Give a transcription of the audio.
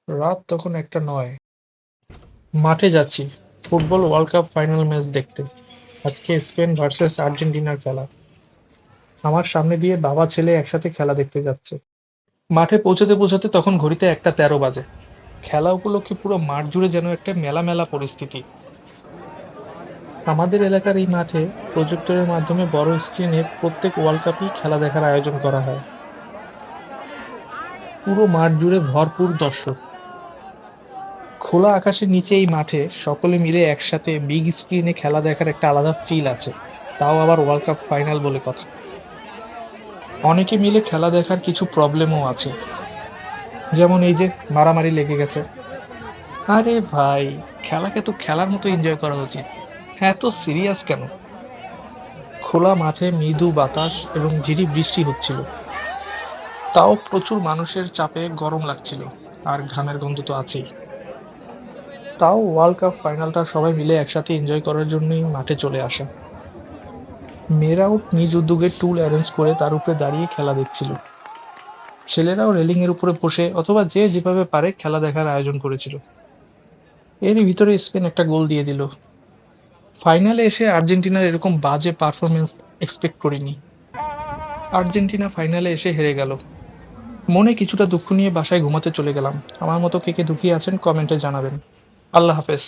রাত তখন ১টা ৯। মাঠে যাচ্ছি football world cup final match দেখতে। আজকে স্পেন ভার্সেস আর্জেন্টিনার খেলা। আমার সামনে দিয়ে বাবা ছেলে একসাথে খেলা দেখতে যাচ্ছে। মাঠে পৌঁছতে পৌঁছতে তখন ঘড়িতে ১টা ১৩ বাজে। খেলা উপলক্ষে পুরো মাঠ জুড়ে যেন একটা মেলা মেলা পরিস্থিতি। আমাদের এলাকার এই মাঠে প্রজেক্টরের মাধ্যমে বড় স্ক্রিনে প্রত্যেক ওয়ার্ল্ড কাপই খেলা দেখার আয়োজন করা হয়। পুরো মাঠ জুড়ে ভরপুর দর্শক। খোলা আকাশের নিচে এই মাঠে সকলে মিলে একসাথে বিগ স্ক্রিনে খেলা দেখার একটা আলাদা ফিল আছে। তাও আবার ওয়ার্ল্ড কাপ ফাইনাল বলে কথা। অনেকে মিলে খেলা দেখার কিছু প্রবলেমও আছে। যেমন এই যে মারামারি লেগে গেছে। আরে ভাই, খেলাকে তো খেলার মতো এনজয় করা উচিত। হ্যাঁ, এত সিরিয়াস কেন? খোলা মাঠে মৃদু বাতাস এবং ঝিরি বৃষ্টি হচ্ছিল। তাও প্রচুর মানুষের চাপে গরম লাগছিল। আর ঘামের গন্ধ তো আছেই। তাও ওয়ার্ল্ড কাপ ফাইনালটা সবাই মিলে একসাথে এনজয় করার জন্যই মাঠে চলে আসা। মেয়েরাও নিজ উদ্যোগে টুল অ্যারেঞ্জ করে তার উপরে দাঁড়িয়ে খেলা দেখছিল। ছেলেরাও রেলিং এর উপরে বসে অথবা যে যেভাবে পারে খেলা দেখার আয়োজন করেছিল। এরই ভিতরে স্পেন একটা গোল দিয়ে দিল। ফাইনালে এসে আর্জেন্টিনার এরকম বাজে পারফরমেন্স এক্সপেক্ট করিনি। আর্জেন্টিনা ফাইনালে এসে হেরে গেল। মনে কিছুটা দুঃখ নিয়ে বাসায় ঘুমাতে চলে গেলাম। আমার মতো কে কে দুঃখী আছেন কমেন্টে জানাবেন। আল্লাহ হাফেজ।